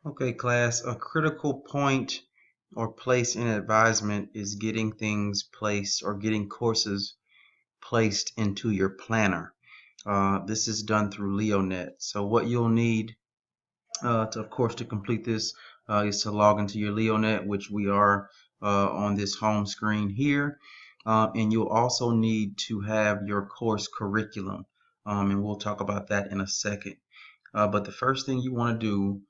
Okay, class, a critical point or place in advisement is getting things placed or getting courses placed into your planner. This is done through Leonet. So what you'll need of course, to complete this is to log into your Leonet, which we are on this home screen here. And you'll also need to have your course curriculum. And we'll talk about that in a second. But the first thing you want to do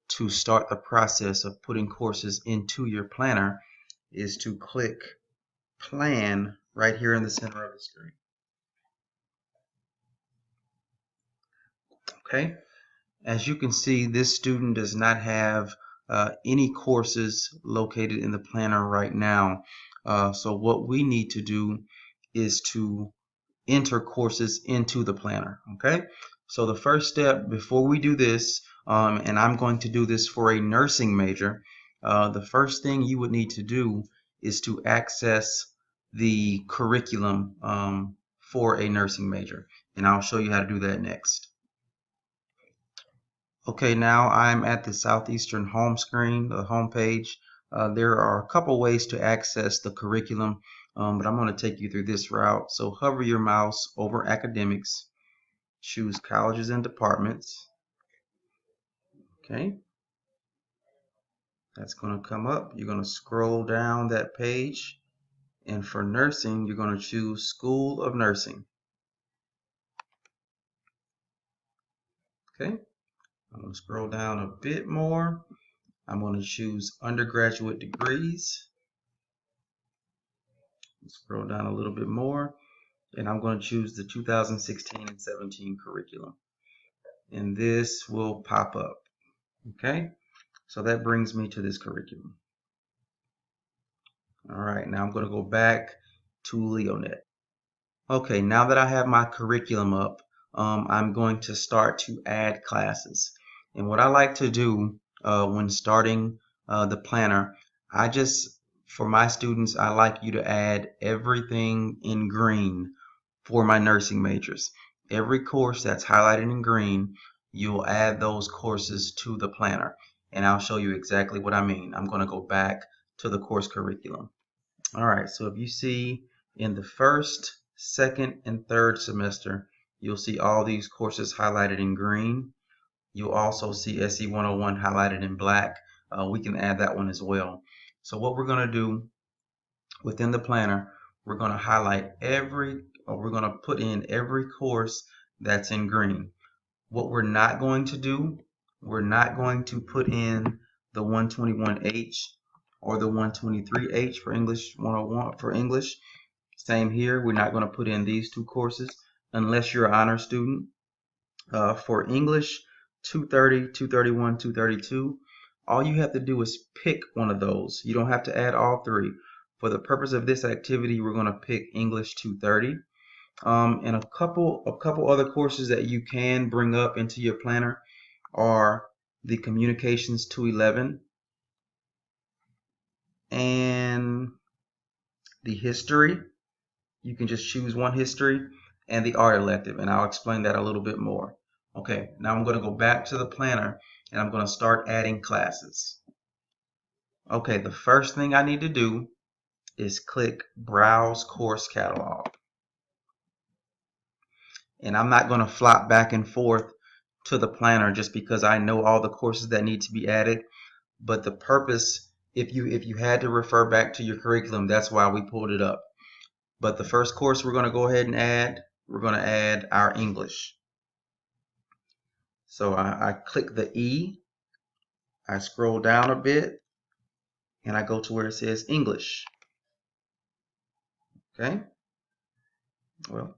to start the process of putting courses into your planner is to click Plan right here in the center of the screen. Okay, as you can see, this student does not have any courses located in the planner right now. So what we need to do is to enter courses into the planner. Okay, so the first step before we do this, and I'm going to do this for a nursing major, the first thing you would need to do is to access the curriculum for a nursing major, and I'll show you how to do that next. Okay, now I'm at the Southeastern home screen, the home page. There are a couple ways to access the curriculum, but I'm going to take you through this route. So hover your mouse over academics, choose colleges and departments. Okay, that's going to come up. You're going to scroll down that page, and for nursing, you're going to choose School of Nursing. Okay, I'm going to scroll down a bit more. I'm going to choose undergraduate degrees. Scroll down a little bit more, and I'm going to choose the 2016 and 17 curriculum, and this will pop up. Okay, so that brings me to this curriculum. All right, now I'm going to go back to Leonet. Okay, now that I have my curriculum up, I'm going to start to add classes. And what I like to do when starting the planner, for my students, I like you to add everything in green for my nursing majors. Every course that's highlighted in green, you'll add those courses to the planner. And I'll show you exactly what I mean. I'm going to go back to the course curriculum. All right, so if you see in the first, second, and third semester, you'll see all these courses highlighted in green. You'll also see SE 101 highlighted in black. We can add that one as well. So what we're going to do within the planner, we're going to we're going to put in every course that's in green. What we're not going to do, we're not going to put in the 121H or the 123H for English 101 for English. Same here, we're not going to put in these two courses unless you're an honor student. For English 230, 231, 232, all you have to do is pick one of those. You don't have to add all three. For the purpose of this activity, we're going to pick English 230. And a couple other courses that you can bring up into your planner are the Communications 211 and the History. You can just choose one history, and the art elective, and I'll explain that a little bit more. Okay, now I'm going to go back to the planner and I'm going to start adding classes. Okay, the first thing I need to do is click Browse Course Catalog. And I'm not going to flop back and forth to the planner just because I know all the courses that need to be added. But the purpose, if you had to refer back to your curriculum, that's why we pulled it up. But the first course we're going to go ahead and add, we're going to add our English. So I click the E, I scroll down a bit, and I go to where it says English. Okay, well,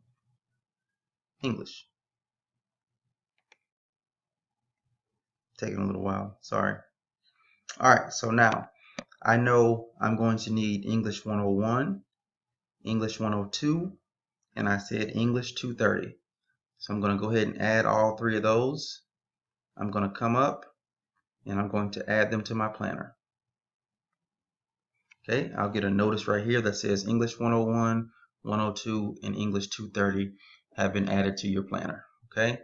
English. Taking a little while, sorry. All right, so now I know I'm going to need English 101, English 102, and I said English 230. So I'm going to go ahead and add all three of those. I'm going to come up and I'm going to add them to my planner. Okay, I'll get a notice right here that says English 101, 102, and English 230 have been added to your planner. Okay,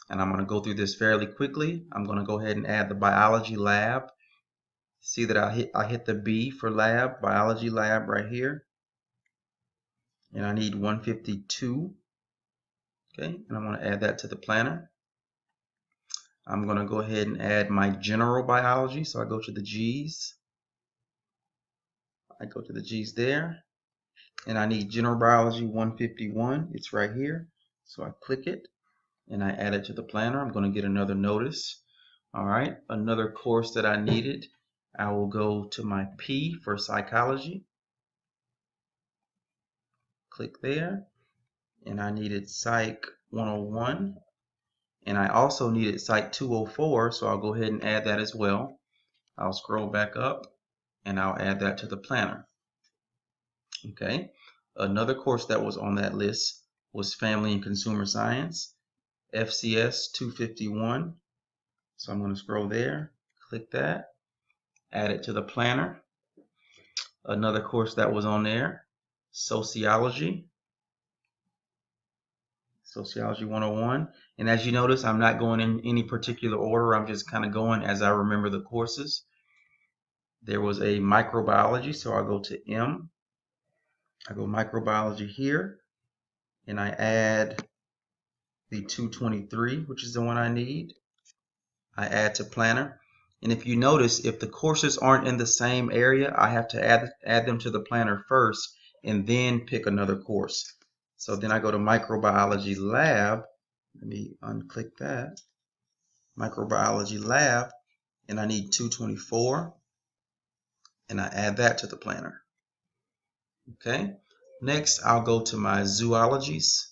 and I'm going to go through this fairly quickly. I'm going to go ahead and add the biology lab. See that I hit the B for lab, biology lab right here, and I need 152. Okay, and I'm going to add that to the planner. I'm going to go ahead and add my general biology, so I go to the G's. I go to the G's there, and I need general biology 151. It's right here, so I click it and I add it to the planner. I'm going to get another notice. All right, another course that I needed, I will go to my P for psychology. Click there, and I needed Psych 101, and I also needed Psych 204, so I'll go ahead and add that as well. I'll scroll back up and I'll add that to the planner. Okay, another course that was on that list was Family and Consumer Science, FCS 251. So I'm going to scroll there, click that, add it to the planner. Another course that was on there, Sociology 101. And as you notice, I'm not going in any particular order. I'm just kind of going as I remember the courses. There was a microbiology, so I'll go to M. I go microbiology here, and I add the 223, which is the one I need. I add to planner. And if you notice, if the courses aren't in the same area, I have to add them to the planner first and then pick another course. So then I go to microbiology lab. Let me unclick that. Microbiology lab, and I need 224, and I add that to the planner. Okay. Next, I'll go to my zoologies.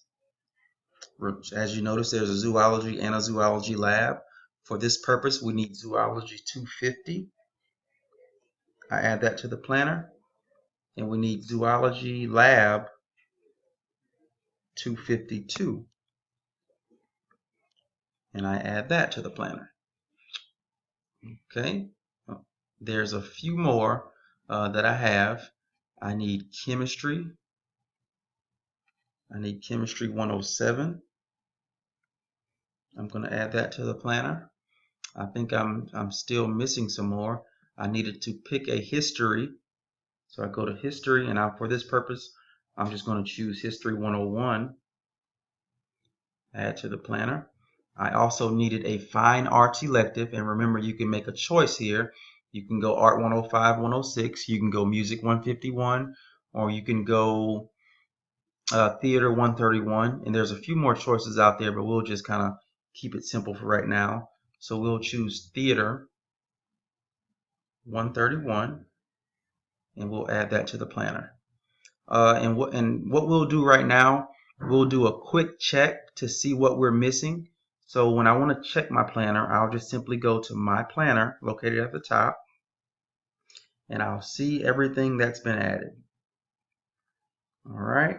As you notice, there's a zoology and a zoology lab. For this purpose, we need zoology 250. I add that to the planner. And we need zoology lab 252. And I add that to the planner. Okay. There's a few more that I have. I need chemistry. I need chemistry 107. I'm going to add that to the planner. I think I'm still missing some more. I needed to pick a history. So I go to history, and for this purpose, I'm just going to choose history 101. Add to the planner. I also needed a fine arts elective, and remember, you can make a choice here. You can go art 105, 106, you can go music 151, or you can go theater 131, and there's a few more choices out there, but we'll just kind of keep it simple for right now. So we'll choose theater 131, and we'll add that to the planner. And what we'll do right now, we'll do a quick check to see what we're missing. So when I want to check my planner, I'll just simply go to my planner located at the top, and I'll see everything that's been added. All right.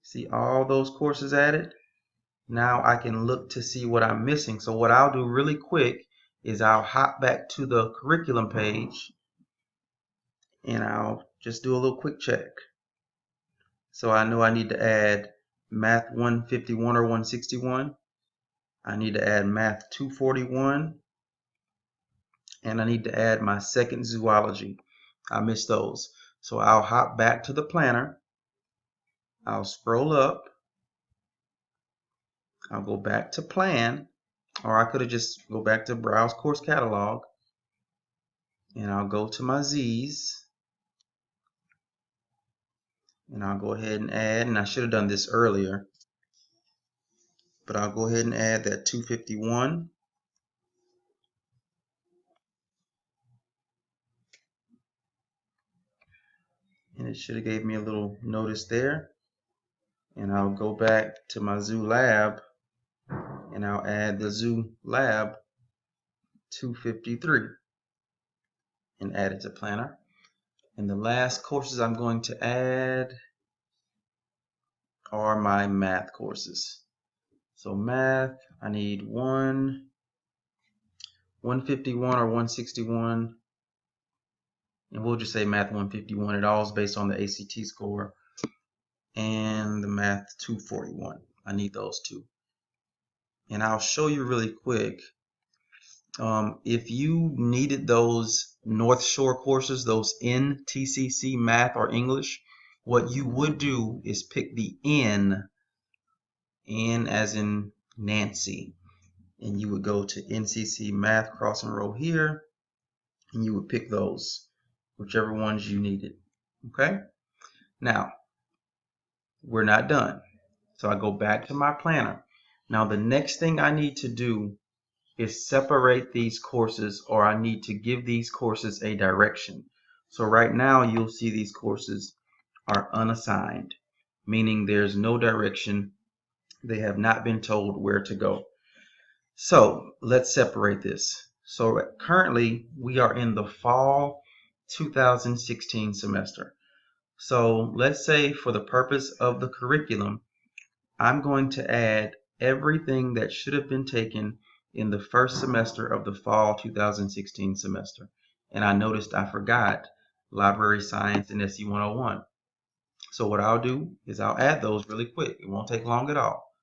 See all those courses added? Now I can look to see what I'm missing. So what I'll do really quick is I'll hop back to the curriculum page, and I'll just do a little quick check. So I know I need to add Math 151 or 161. I need to add Math 241. And I need to add my second zoology. I missed those. So I'll hop back to the planner. I'll scroll up. I'll go back to plan. Or I could have just go back to browse course catalog. And I'll go to my Z's. And I'll go ahead and add, and I should have done this earlier, but I'll go ahead and add that 251. And it should have gave me a little notice there. And I'll go back to my zoo lab, and I'll add the zoo lab 253 and add it to planner. And the last courses I'm going to add are my math courses. So math, I need 151 or 161, and we'll just say math 151. It all is based on the ACT score. And the math 241. I need those two. And I'll show you really quick. If you needed those North Shore courses, those NTCC Math or English, what you would do is pick the N as in Nancy, and you would go to NCC Math cross enroll here, and you would pick those, whichever ones you needed. Okay? Now, we're not done. So I go back to my planner. Now the next thing I need to do is separate these courses, or I need to give these courses a direction. So right now you'll see these courses are unassigned, meaning there's no direction. They have not been told where to go. So let's separate this. So currently we are in the fall 2016 semester. So let's say for the purpose of the curriculum, I'm going to add everything that should have been taken in the first semester of the fall 2016 semester. And I noticed I forgot library science and SE 101. So what I'll do is I'll add those really quick. It won't take long at all.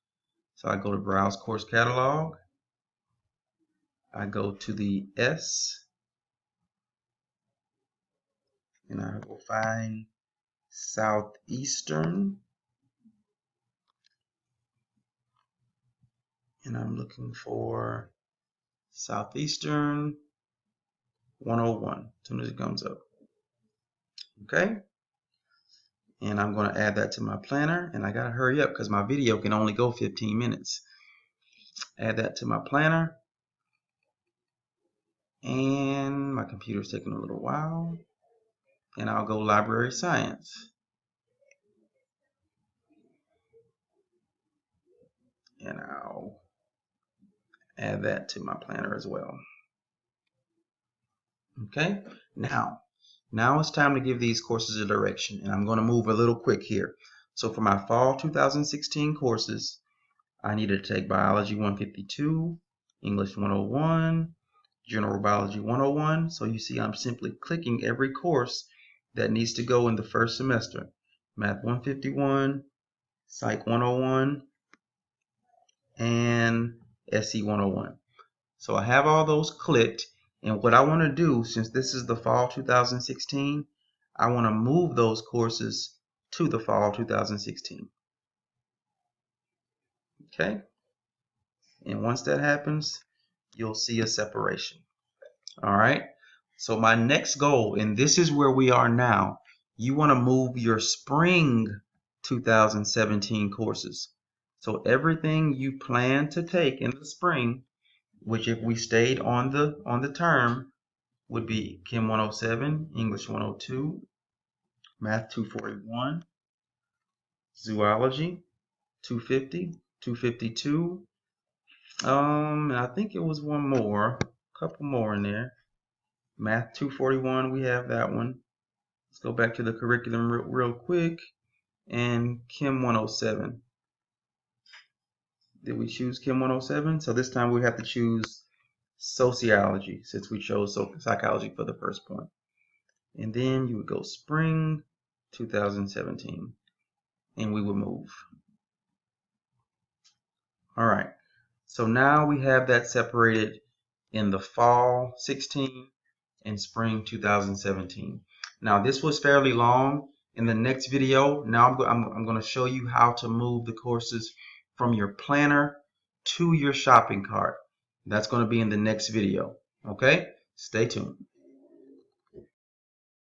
So I go to Browse Course Catalog. I go to the S, and I will find Southeastern. And I'm looking for Southeastern 101 as soon as it comes up. Okay? And I'm going to add that to my planner, and I got to hurry up because my video can only go 15 minutes. Add that to my planner, and my computer's taking a little while, and I'll go library science, and I'll add that to my planner as well. Okay, now it's time to give these courses a direction, and I'm going to move a little quick here. So for my fall 2016 courses, I needed to take Biology 152, English 101, General Biology 101. So you see I'm simply clicking every course that needs to go in the first semester. Math 151, Psych 101, and SE 101. So I have all those clicked, and what I want to do, since this is the fall 2016, I want to move those courses to the fall 2016. Okay? And once that happens, you'll see a separation. All right? So my next goal, and this is where we are now, you want to move your spring 2017 courses. So everything you plan to take in the spring, which if we stayed on the term, would be Chem 107, English 102, Math 241, Zoology 250, 252, and I think it was one more, a couple more in there. Math 241, we have that one. Let's go back to the curriculum real quick. And Chem 107. Did we choose Chem 107? So this time we have to choose sociology, since we chose psychology for the first point. And then you would go spring 2017, and we would move. All right. So now we have that separated in the fall 16 and spring 2017. Now this was fairly long. In the next video, now I'm going to show you how to move the courses from your planner to your shopping cart. That's going to be in the next video. Okay? Stay tuned.